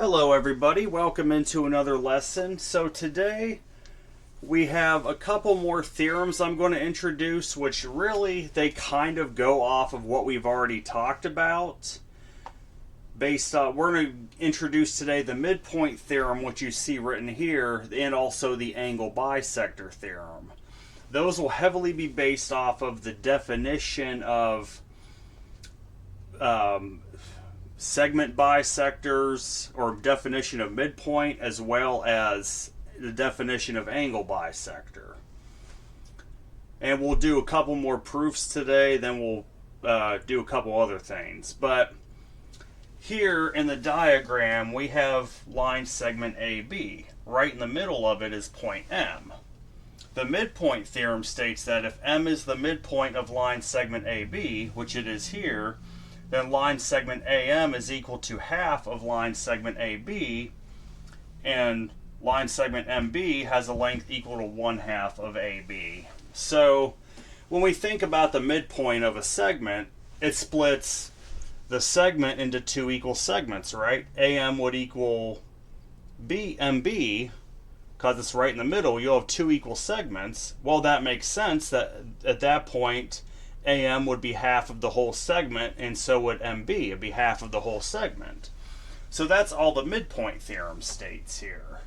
Hello everybody, welcome into another lesson. So today we have a couple more theorems I'm going to introduce, which really they kind of go off of what we've already talked about. We're going to introduce today the midpoint theorem, which you see written here, and also the angle bisector theorem. Those will heavily be based off of the definition of segment bisectors, or definition of midpoint, as well as the definition of angle bisector. And we'll do a couple more proofs today, then we'll do a couple other things. But here in the diagram we have line segment AB. Right in the middle of it is point M. The midpoint theorem states that if M is the midpoint of line segment AB, which it is here, then line segment AM is equal to half of line segment AB, and line segment MB has a length equal to 1/2 of AB. So when we think about the midpoint of a segment, it splits the segment into two equal segments, right? AM would equal MB, because it's right in the middle. You'll have two equal segments. Well, that makes sense that at that point AM would be half of the whole segment, and so would MB. It'd be half of the whole segment. So that's all the midpoint theorem states here.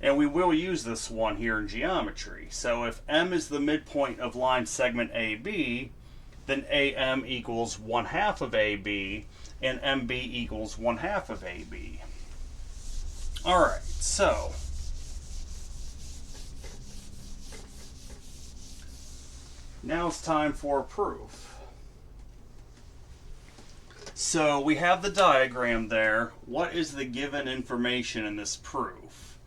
And we will use this one here in geometry. So if M is the midpoint of line segment AB, then AM equals 1/2 of AB, and MB equals 1/2 of AB. Alright, so now it's time for a proof. So we have the diagram there. What is the given information in this proof?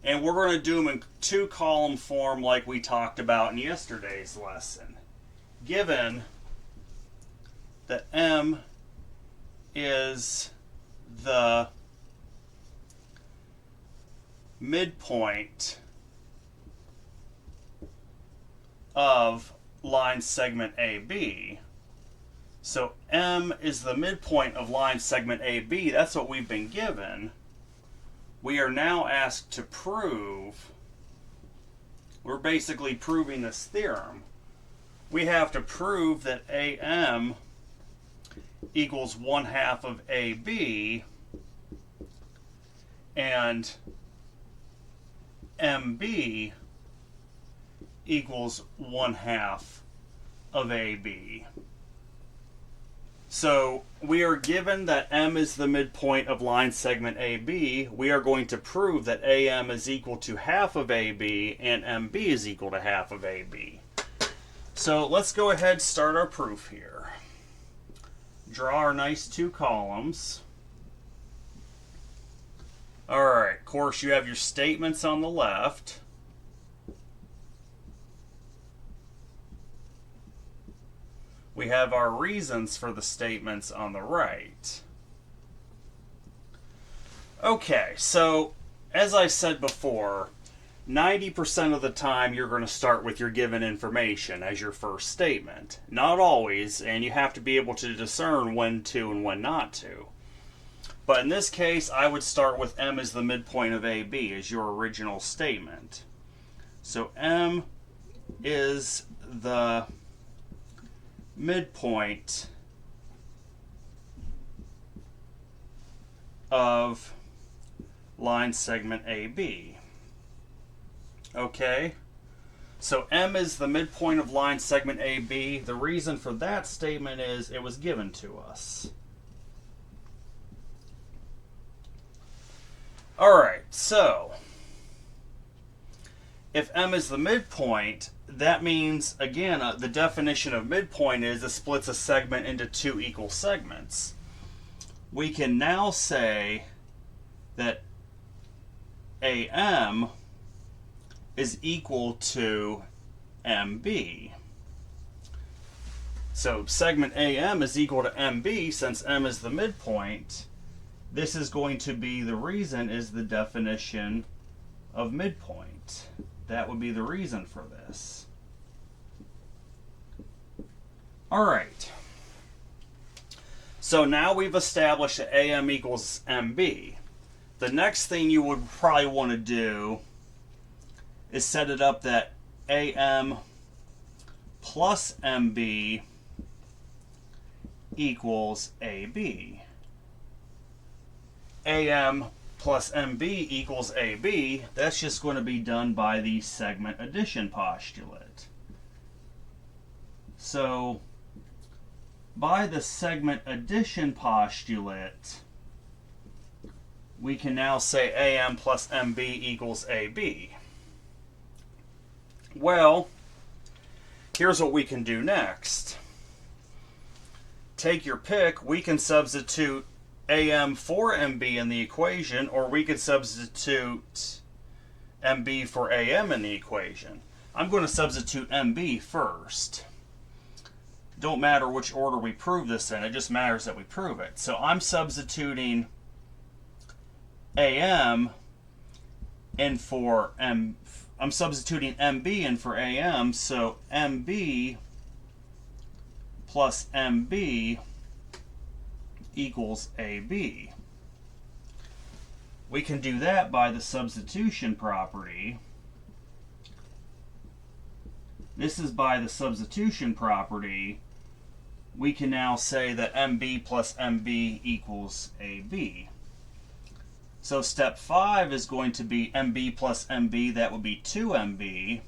And we're going to do them in two column form like we talked about in yesterday's lesson. Given that M is the midpoint of line segment AB. So M is the midpoint of line segment AB. That's what we've been given. We are now asked to prove, we're basically proving this theorem. We have to prove that AM equals 1/2 of AB and MB equals 1/2 of AB. So we are given that M is the midpoint of line segment AB. We are going to prove that AM is equal to half of AB and MB is equal to half of AB. So let's go ahead and start our proof here. Draw our nice two columns. Alright, of course you have your statements on the left. We have our reasons for the statements on the right. Okay, so as I said before, 90% of the time you're going to start with your given information as your first statement. Not always, and you have to be able to discern when to and when not to. But in this case, I would start with M as the midpoint of AB as your original statement. So M is the midpoint of line segment AB. Okay, so M is the midpoint of line segment AB. The reason for that statement is it was given to us. Alright, so if M is the midpoint, that means, again, the definition of midpoint is it splits a segment into two equal segments. We can now say that AM is equal to MB. So segment AM is equal to MB. Since M is the midpoint, this is going to be, the reason is the definition of midpoint. That would be the reason for this. Alright. So now we've established that AM equals MB. the next thing you would probably want to do is set it up that AM plus MB equals AB. AM plus MB equals AB, that's just going to be done by the segment addition postulate. So, by the segment addition postulate, we can now say AM plus MB equals AB. Well, here's what we can do next. Take your pick. We can substitute AM for MB in the equation, or we could substitute MB for AM in the equation. I'm going to substitute MB first. Don't matter which order we prove this in, it just matters that we prove it. So I'm substituting AM in for I'm substituting MB in for AM, so MB plus MB equals AB. We can do that by the substitution property. This is by the substitution property. We can now say that MB plus MB equals AB. So step 5 is going to be MB plus MB, that would be 2MB.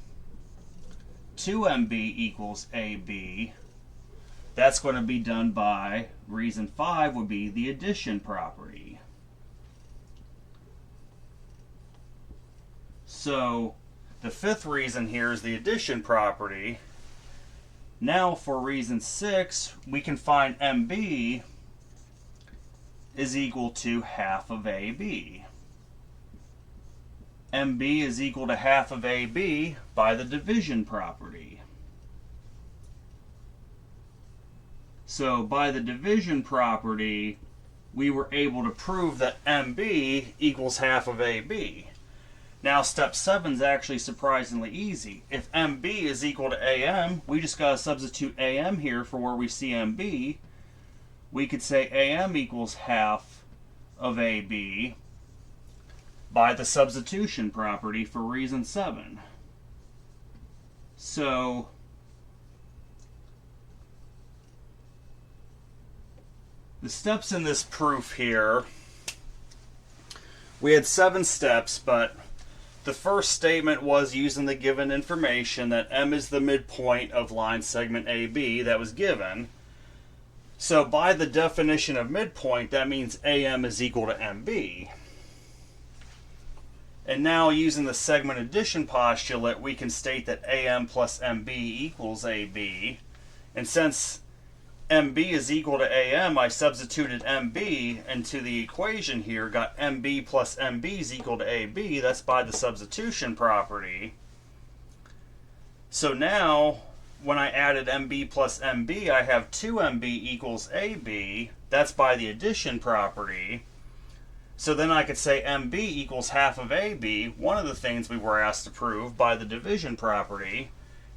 2MB equals AB. That's going to be done by, reason 5 would be the addition property. So the 5th reason here is the addition property. Now for reason 6, we can find MB is equal to half of AB. MB is equal to half of AB by the division property. So by the division property, we were able to prove that MB equals half of AB. Now step 7 is actually surprisingly easy. If MB is equal to AM, we just got to substitute AM here for where we see MB. We could say AM equals half of AB by the substitution property for reason 7. So the steps in this proof here, we had 7 steps, but the first statement was using the given information that M is the midpoint of line segment AB that was given. So by the definition of midpoint, that means AM is equal to MB. And now using the segment addition postulate, we can state that AM plus MB equals AB. And since MB is equal to AM, I substituted MB into the equation here, got MB plus MB is equal to AB. That's by the substitution property. So now, when I added MB plus MB, I have 2MB equals AB. That's by the addition property. So then I could say MB equals half of AB, one of the things we were asked to prove by the division property.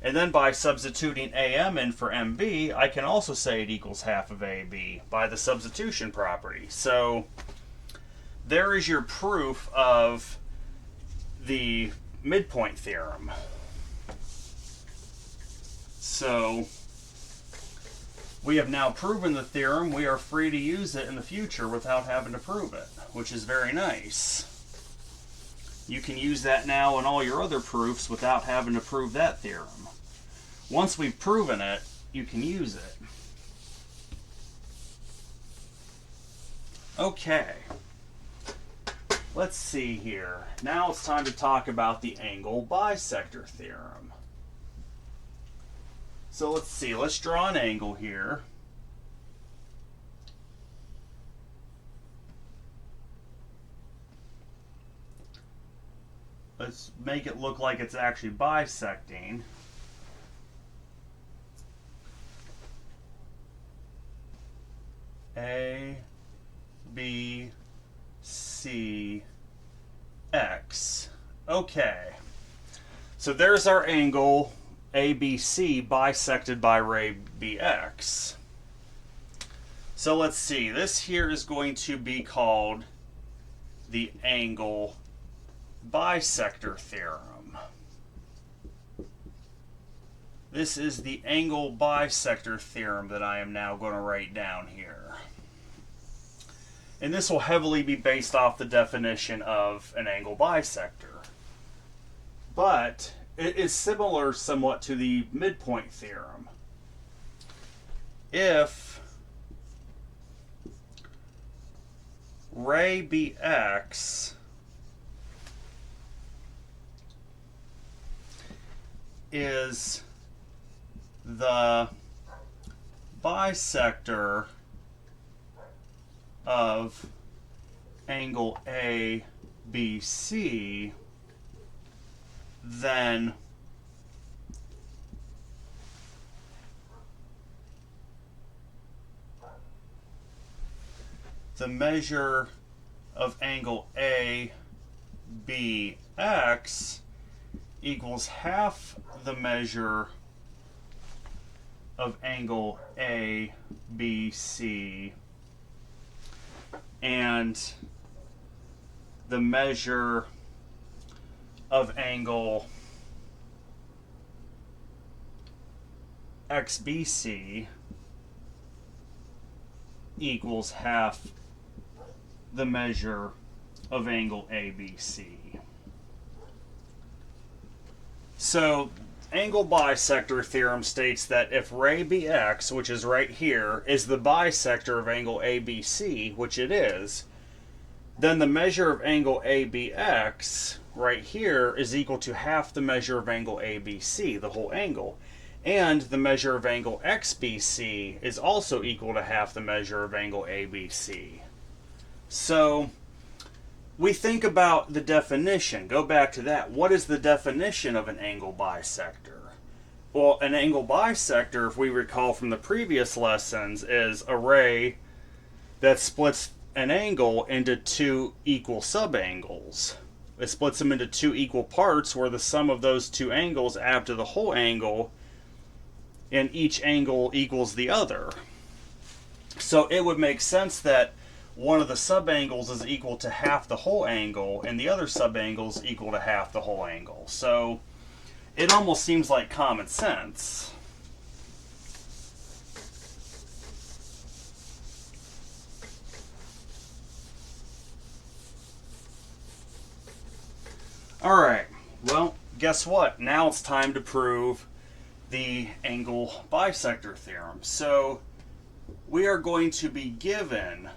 And then by substituting AM in for MB, I can also say it equals half of AB by the substitution property. So there is your proof of the midpoint theorem. So we have now proven the theorem. We are free to use it in the future without having to prove it, which is very nice. You can use that now in all your other proofs without having to prove that theorem. Once we've proven it, you can use it. Okay. Let's see here. Now it's time to talk about the angle bisector theorem. So let's see. Let's draw an angle here. Let's make it look like it's actually bisecting. A, B, C, X. Okay. So there's our angle ABC bisected by ray BX. So let's see. This here is going to be called the angle bisector theorem. This is the angle bisector theorem that I am now going to write down here. And this will heavily be based off the definition of an angle bisector. But it is similar somewhat to the midpoint theorem. If ray bx is the bisector of angle ABC, then the measure of angle ABX equals half the measure of angle ABC, and the measure of angle XBC equals half the measure of angle ABC. So, angle bisector theorem states that if ray BX, which is right here, is the bisector of angle ABC, which it is, then the measure of angle ABX right here is equal to half the measure of angle ABC, the whole angle. And the measure of angle XBC is also equal to half the measure of angle ABC. So, we think about the definition. Go back to that. What is the definition of an angle bisector? Well, an angle bisector, if we recall from the previous lessons, is a ray that splits an angle into two equal subangles. It splits them into two equal parts where the sum of those two angles add to the whole angle, and each angle equals the other. So it would make sense that one of the subangles is equal to half the whole angle, and the other subangle is equal to half the whole angle. So it almost seems like common sense. Alright, well, guess what? Now it's time to prove the angle bisector theorem. So we are going to be given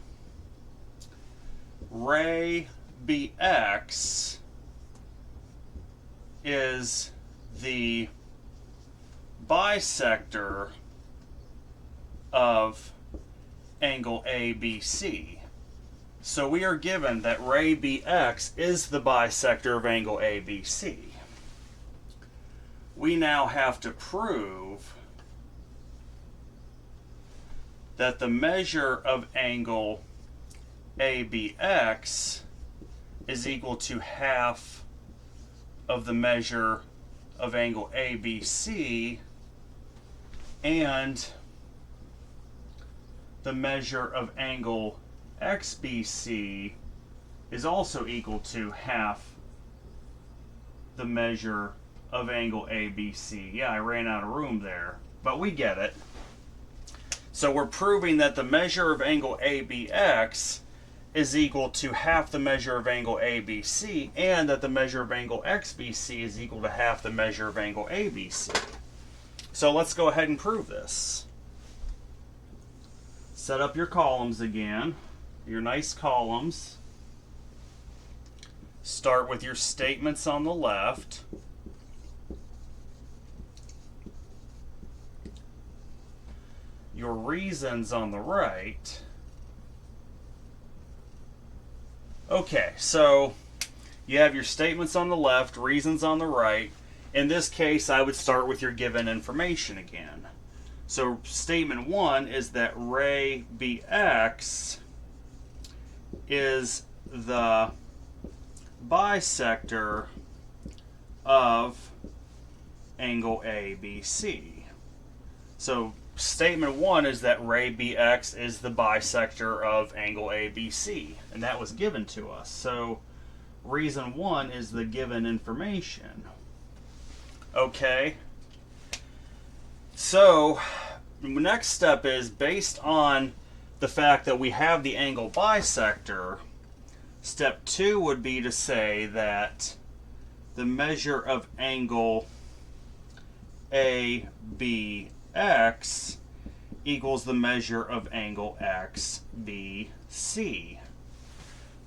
ray BX is the bisector of angle ABC. So we are given that ray BX is the bisector of angle ABC. We now have to prove that the measure of angle ABX is equal to half of the measure of angle ABC, and the measure of angle XBC is also equal to half the measure of angle ABC. Yeah, I ran out of room there, but we get it. So we're proving that the measure of angle ABX is equal to half the measure of angle ABC, and that the measure of angle XBC is equal to half the measure of angle ABC. So let's go ahead and prove this. Set up your columns again, your nice columns. Start with your statements on the left. Your reasons on the right. Okay, so you have your statements on the left, reasons on the right. In this case, I would start with your given information again. So statement 1 is that ray BX is the bisector of angle ABC. So statement 1 is that ray BX is the bisector of angle ABC, and that was given to us. So reason 1 is the given information. Okay. So the next step is, based on the fact that we have the angle bisector, step 2 would be to say that the measure of angle ABX equals the measure of angle XBC.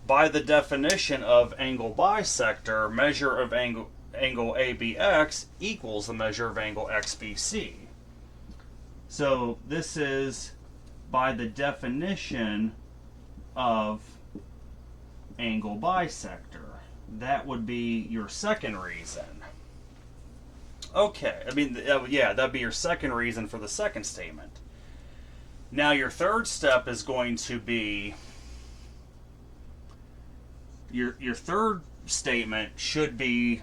By the definition of angle bisector, measure of angle ABX equals the measure of angle XBC. So this is by the definition of angle bisector. That would be your second reason. Okay, yeah, that'd be your second reason for the second statement. Now your third step is going to be, your third statement should be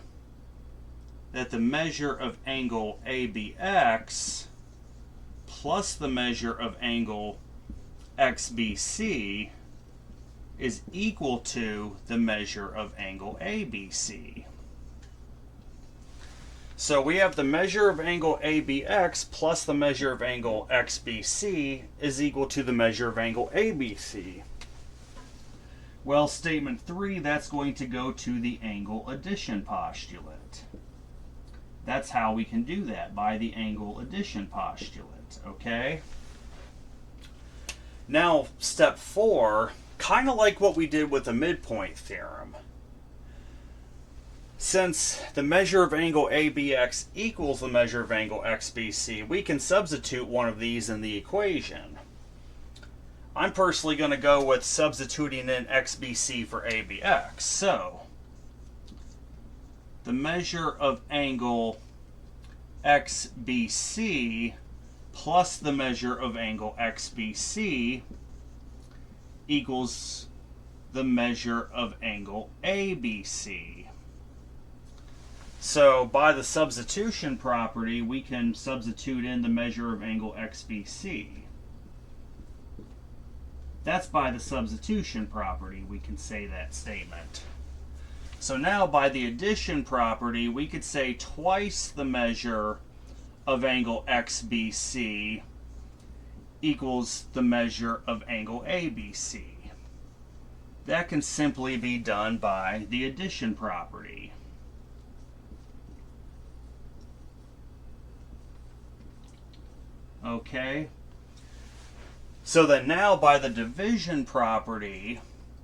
that the measure of angle ABX plus the measure of angle XBC is equal to the measure of angle ABC. So we have the measure of angle ABX plus the measure of angle XBC is equal to the measure of angle ABC. Well, statement 3, that's going to go to the angle addition postulate. That's how we can do that, by the angle addition postulate, okay? Now, step 4, kind of like what we did with the midpoint theorem. Since the measure of angle ABX equals the measure of angle XBC, we can substitute one of these in the equation. I'm personally going to go with substituting in XBC for ABX. So, the measure of angle XBC plus the measure of angle XBC equals the measure of angle ABC. So by the substitution property, we can substitute in the measure of angle XBC. That's by the substitution property, we can say that statement. So now by the addition property, we could say twice the measure of angle XBC equals the measure of angle ABC. That can simply be done by the addition property. Okay? So then now by the division property,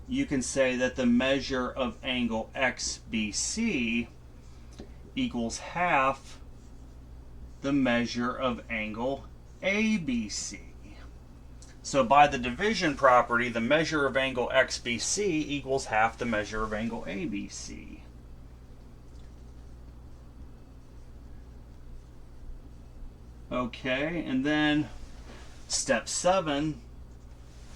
you can say that the measure of angle XBC equals half the measure of angle ABC. So by the division property, the measure of angle XBC equals half the measure of angle ABC. Okay, and then step 7,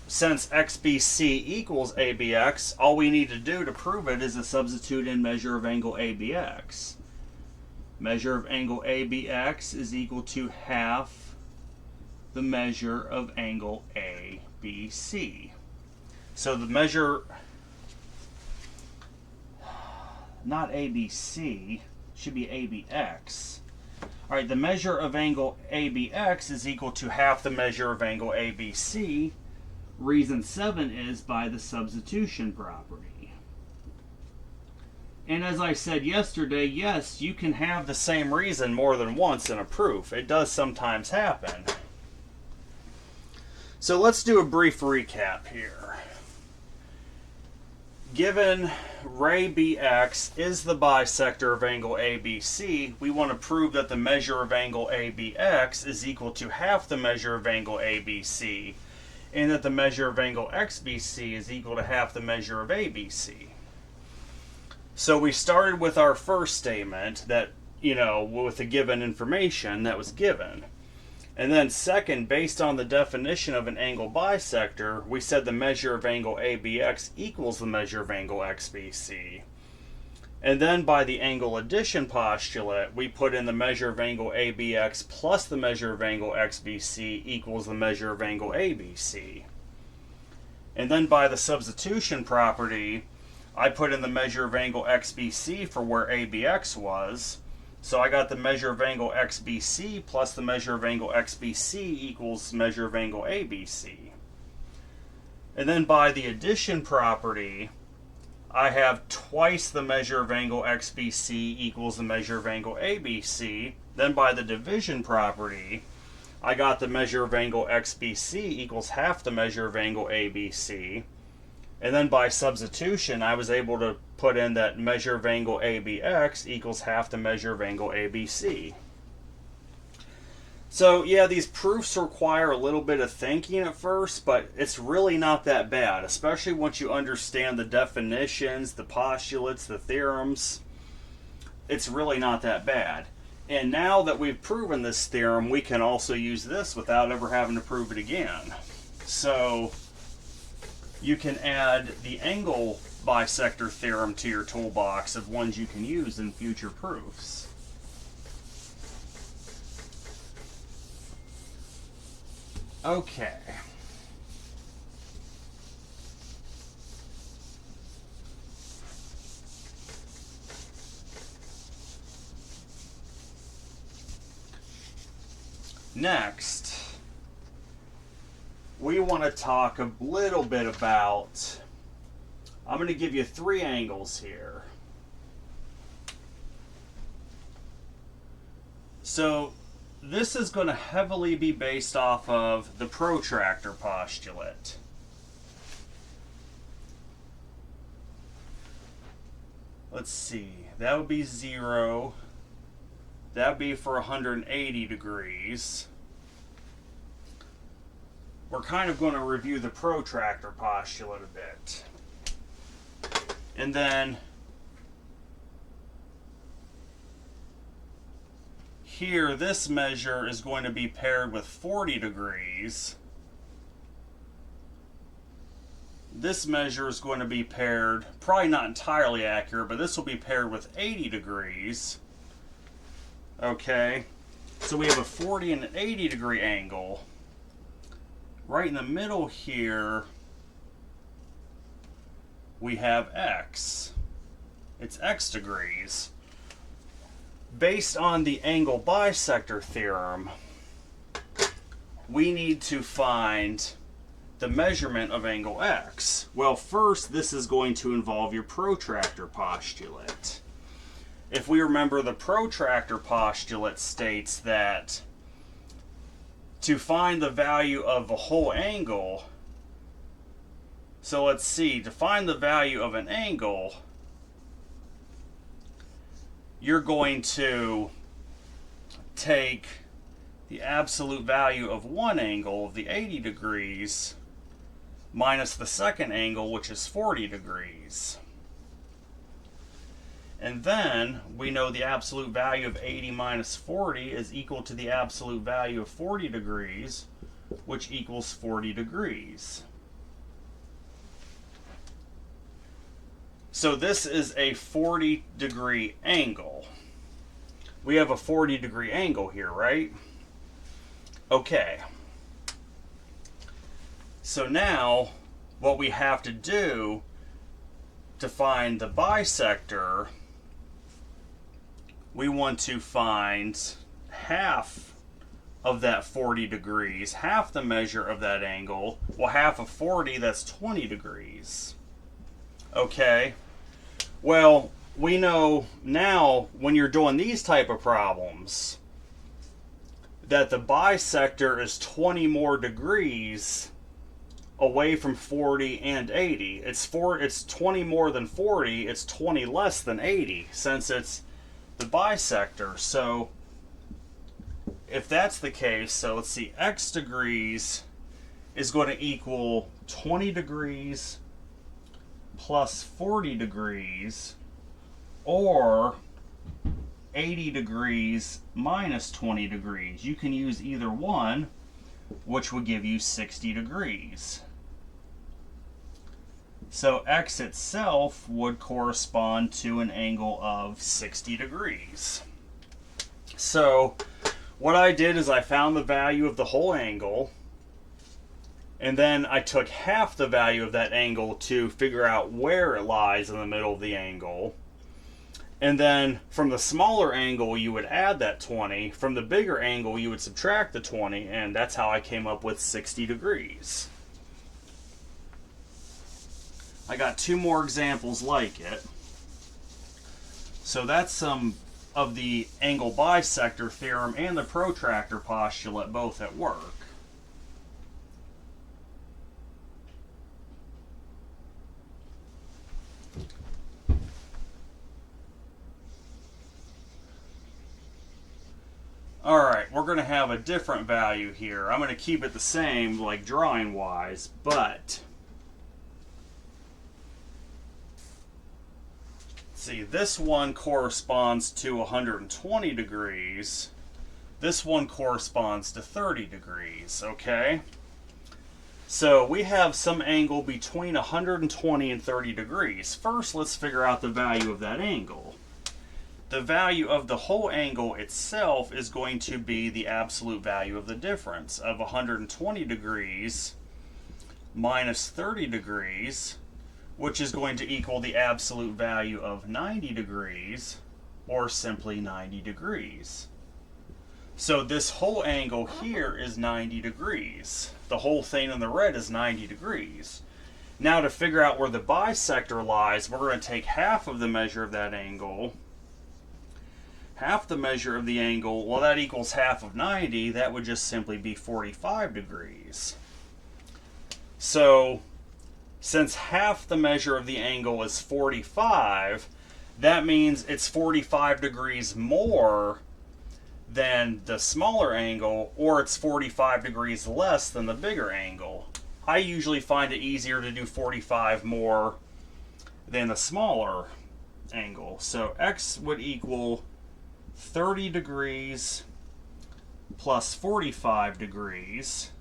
since XBC equals ABX, all we need to do to prove it is to substitute in measure of angle ABX. Measure of angle ABX is equal to half the measure of angle ABC. So the measure, not ABC, should be ABX. All right, the measure of angle ABX is equal to half the measure of angle ABC. Reason 7 is by the substitution property. And as I said yesterday, yes, you can have the same reason more than once in a proof. It does sometimes happen. So let's do a brief recap here. Given ray BX is the bisector of angle ABC, we want to prove that the measure of angle ABX is equal to half the measure of angle ABC, and that the measure of angle XBC is equal to half the measure of ABC. So we started with our first statement that, with the given information that was given. And then second, based on the definition of an angle bisector, we said the measure of angle ABX equals the measure of angle XBC. And then by the angle addition postulate, we put in the measure of angle ABX plus the measure of angle XBC equals the measure of angle ABC. And then by the substitution property, I put in the measure of angle XBC for where ABX was. So I got the measure of angle XBC plus the measure of angle XBC equals measure of angle ABC. And then by the addition property, I have twice the measure of angle XBC equals the measure of angle ABC. Then by the division property, I got the measure of angle XBC equals half the measure of angle ABC. And then by substitution, I was able to put in that measure of angle ABX equals half the measure of angle ABC. So yeah, these proofs require a little bit of thinking at first, but it's really not that bad, especially once you understand the definitions, the postulates, the theorems. It's really not that bad. And now that we've proven this theorem, we can also use this without ever having to prove it again. So you can add the angle bisector theorem to your toolbox of ones you can use in future proofs. Okay. Next, we want to talk a little bit about, I'm going to give you 3 angles here. So this is going to heavily be based off of the protractor postulate. Let's see, that would be 0. That would be for 180 degrees. We're kind of going to review the protractor postulate a bit. And then here, this measure is going to be paired with 40 degrees. This measure is going to be paired, probably not entirely accurate, but this will be paired with 80 degrees. Okay, so we have a 40 and an 80 degree angle. Right in the middle here, we have x. It's x degrees. Based on the angle bisector theorem, we need to find the measurement of angle x. Well, first, this is going to involve your protractor postulate. If we remember, the protractor postulate states that to find the value of a whole angle, so let's see, to find the value of an angle, you're going to take the absolute value of one angle, of the 80 degrees, minus the second angle, which is 40 degrees. And then we know the absolute value of 80 minus 40 is equal to the absolute value of 40 degrees, which equals 40 degrees. So this is a 40 degree angle. We have a 40 degree angle here, right? Okay. So now what we have to do to find the bisector, we want to find half of that 40 degrees, half the measure of that angle. Well, half of 40, that's 20 degrees. Okay. Well, we know now when you're doing these type of problems that the bisector is 20 more degrees away from 40 and 80. It's 20 more than 40, it's 20 less than 80 since it's the bisector. So if that's the case, so let's see, x degrees is going to equal 20 degrees plus 40 degrees, or 80 degrees minus 20 degrees. You can use either one, which would give you 60 degrees. So x itself would correspond to an angle of 60 degrees. So what I did is I found the value of the whole angle, and then I took half the value of that angle to figure out where it lies in the middle of the angle. And then from the smaller angle, you would add that 20. From the bigger angle, you would subtract the 20, and that's how I came up with 60 degrees. I got two more examples like it. So that's some of the angle bisector theorem and the protractor postulate both at work. Alright, we're going to have a different value here. I'm going to keep it the same, like drawing wise, but see, this one corresponds to 120 degrees. This one corresponds to 30 degrees, okay? So we have some angle between 120 and 30 degrees. First, let's figure out the value of that angle. The value of the whole angle itself is going to be the absolute value of the difference of 120 degrees minus 30 degrees, which is going to equal the absolute value of 90 degrees, or simply 90 degrees. So this whole angle here is 90 degrees. The whole thing in the red is 90 degrees. Now to figure out where the bisector lies, we're going to take half of the measure of that angle. Half the measure of the angle, well, that equals half of 90. That would just simply be 45 degrees. So since half the measure of the angle is 45, that means it's 45 degrees more than the smaller angle, or it's 45 degrees less than the bigger angle. I usually find it easier to do 45 more than the smaller angle. So x would equal 30 degrees plus 45 degrees,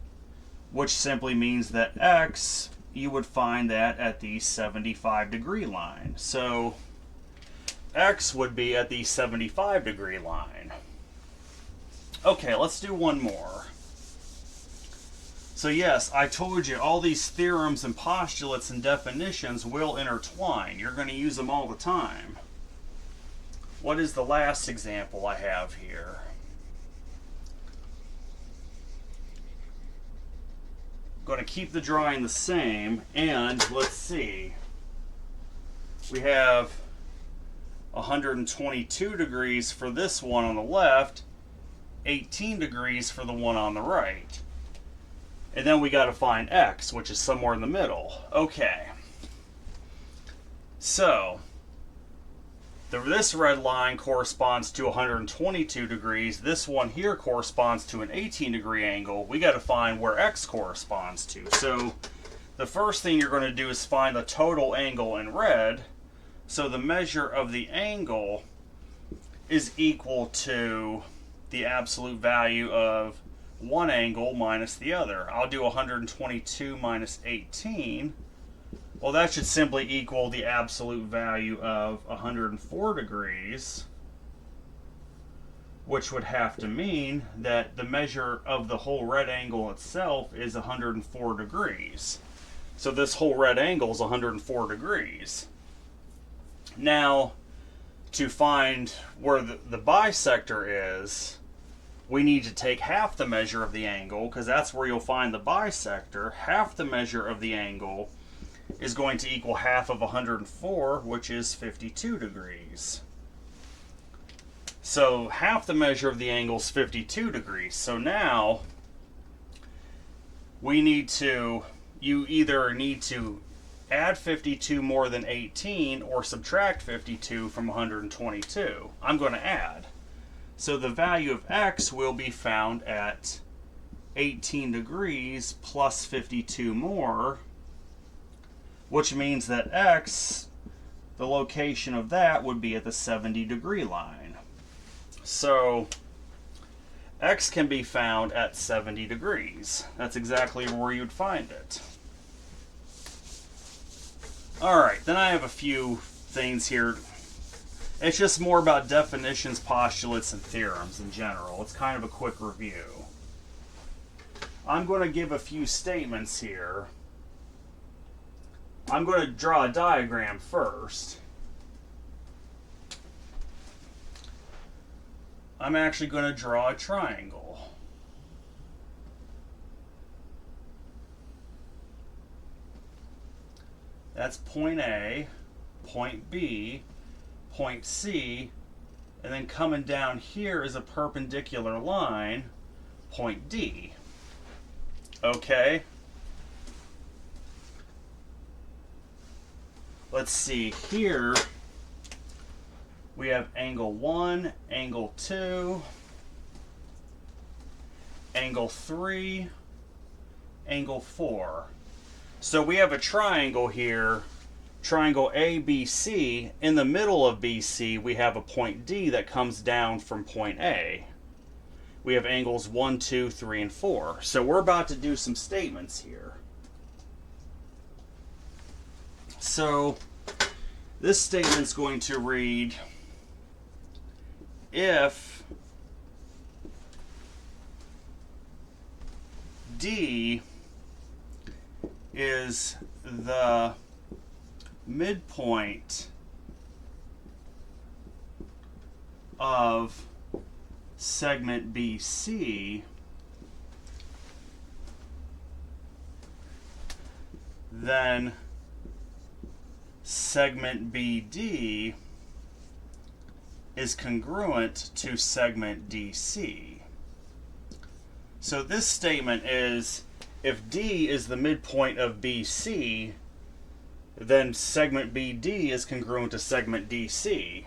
which simply means that x, you would find that at the 75 degree line. So x would be at the 75 degree line. Okay, let's do one more. So yes, I told you all these theorems and postulates and definitions will intertwine. You're going to use them all the time. What is the last example I have here? I'm going to keep the drawing the same, and let's see. We have 122 degrees for this one on the left, 18 degrees for the one on the right. And then we got to find x, which is somewhere in the middle. Okay. So this red line corresponds to 122 degrees. This one here corresponds to an 18 degree angle. We got to find where x corresponds to. So the first thing you're going to do is find the total angle in red. So the measure of the angle is equal to the absolute value of one angle minus the other. I'll do 122 minus 18. Well, that should simply equal the absolute value of 104 degrees, which would have to mean that the measure of the whole red angle itself is 104 degrees. So this whole red angle is 104 degrees. Now, to find where the bisector is, we need to take half the measure of the angle, because that's where you'll find the bisector. Half the measure of the angle is going to equal half of 104, which is 52 degrees. So half the measure of the angle is 52 degrees. So now you either need to add 52 more than 18 or subtract 52 from 122. I'm going to add. So the value of x will be found at 18 degrees plus 52 more, which means that x, the location of that would be at the 70 degree line. So x can be found at 70 degrees. That's exactly where you'd find it. Alright, then I have a few things here. It's just more about definitions, postulates, and theorems in general. It's kind of a quick review. I'm going to give a few statements here. I'm going to draw a diagram first. I'm actually going to draw a triangle. That's point A, point B, point C, and then coming down here is a perpendicular line, point D. Okay? Let's see here. We have angle 1, angle 2, angle 3, angle 4. So we have a triangle here, triangle ABC. In the middle of BC, we have a point D that comes down from point A. We have angles 1, 2, 3, and 4. So we're about to do some statements here. So this statement's going to read, if D is the midpoint of segment BC, then segment BD is congruent to segment DC. So this statement is, if D is the midpoint of BC, then segment BD is congruent to segment DC.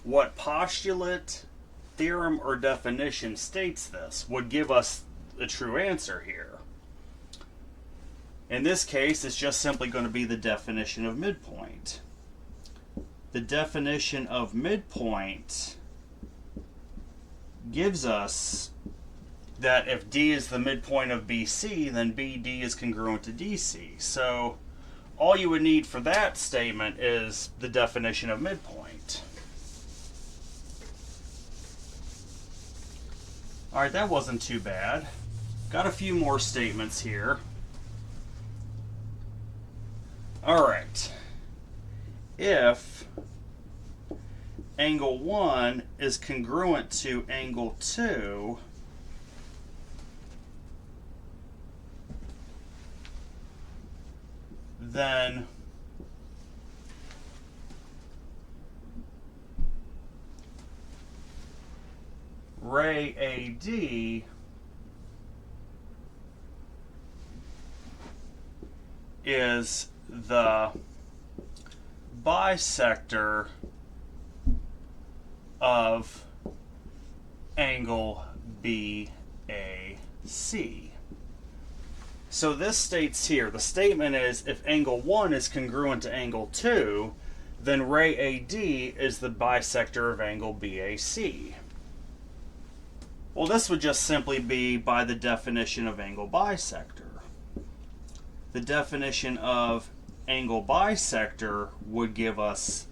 What postulate, theorem, or definition states this would give us the true answer here. In this case, it's just simply going to be the definition of midpoint. The definition of midpoint gives us that if D is the midpoint of BC, then BD is congruent to DC. So all you would need for that statement is the definition of midpoint. Alright, that wasn't too bad. Got a few more statements here. Alright. If angle 1 is congruent to angle 2, then ray AD is the bisector of angle BAC. So this states here, the statement is, if angle 1 is congruent to angle 2, then ray AD is the bisector of angle BAC. Well, this would just simply be by the definition of angle bisector. The definition of angle bisector would give us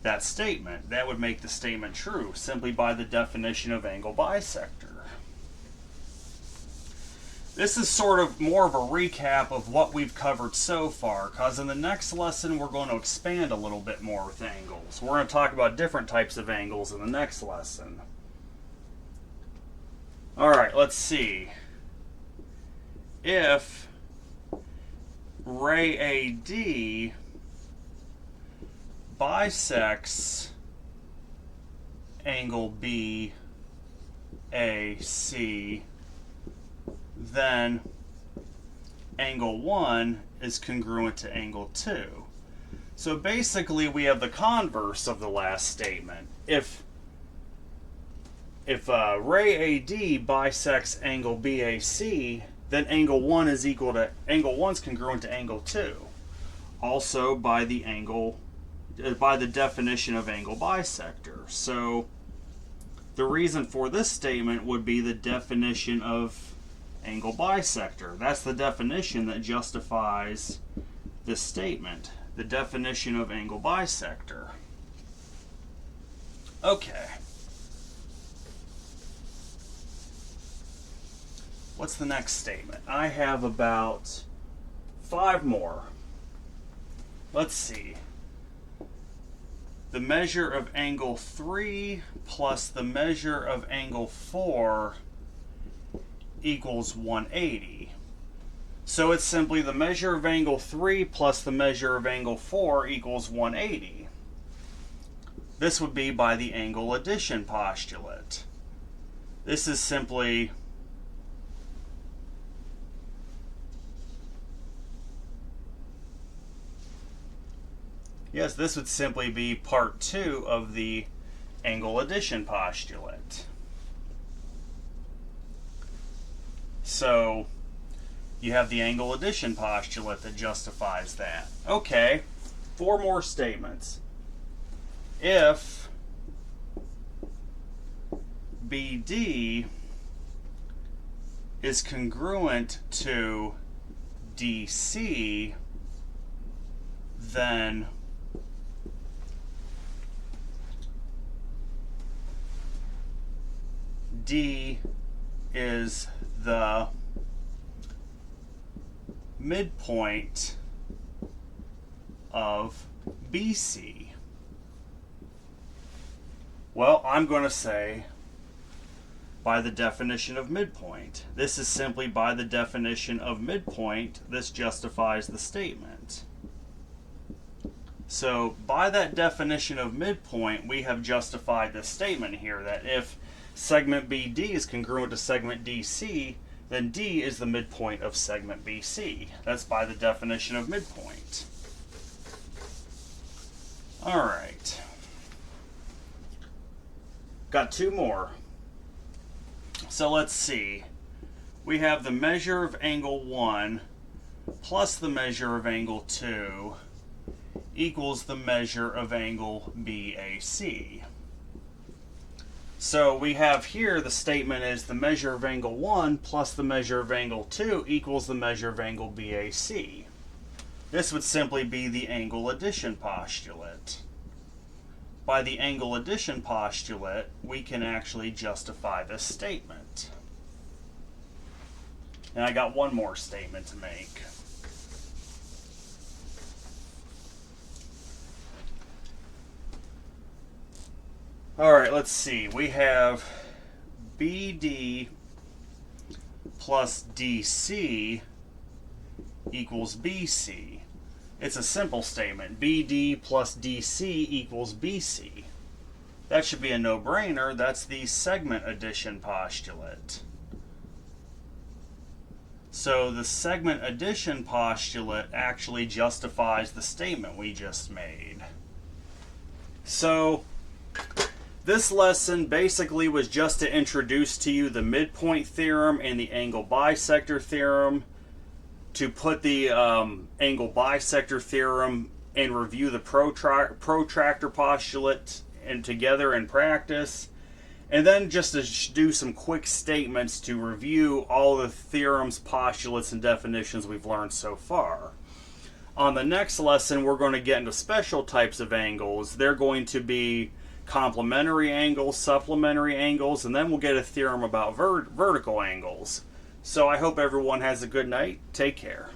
that statement. That would make the statement true, simply by the definition of angle bisector. This is sort of more of a recap of what we've covered so far, because in the next lesson we're going to expand a little bit more with angles. We're going to talk about different types of angles in the next lesson. Alright, let's see. If ray AD bisects angle BAC, then angle 1 is congruent to angle 2. So basically we have the converse of the last statement. If ray AD bisects angle BAC, then angle 1 is equal to angle 1's congruent to angle 2. Also by the definition of angle bisector. So the reason for this statement would be the definition of angle bisector. That's the definition that justifies this statement. the definition of angle bisector. Okay. What's the next statement? I have about 5 more. Let's see. The measure of angle 3 plus the measure of angle 4 equals 180. So it's simply the measure of angle 3 plus the measure of angle 4 equals 180. This would be by the angle addition postulate. This is simply this would simply be part 2 of the angle addition postulate. So you have the angle addition postulate that justifies that. Okay, 4 more statements. If BD is congruent to DC, then D is the midpoint of BC. Well, I'm going to say by the definition of midpoint. This is simply by the definition of midpoint. This justifies the statement. So by that definition of midpoint, we have justified this statement here that if segment BD is congruent to segment DC, then D is the midpoint of segment BC. That's by the definition of midpoint. All right. Got 2 more. So let's see. We have the measure of angle 1 plus the measure of angle 2 equals the measure of angle BAC. So we have here the statement is the measure of angle 1 plus the measure of angle 2 equals the measure of angle BAC. This would simply be the angle addition postulate. By the angle addition postulate, we can actually justify this statement. And I got 1 more statement to make. All right, let's see. We have BD plus DC equals BC. It's a simple statement. BD plus DC equals BC. That should be a no-brainer. That's the segment addition postulate. So the segment addition postulate actually justifies the statement we just made. So this lesson basically was just to introduce to you the midpoint theorem and the angle bisector theorem, to put the angle bisector theorem and review the protractor postulate and together in practice, and then just to do some quick statements to review all the theorems, postulates, and definitions we've learned so far. On the next lesson, we're going to get into special types of angles. They're going to be complementary angles, supplementary angles, and then we'll get a theorem about vertical angles. So I hope everyone has a good night. Take care.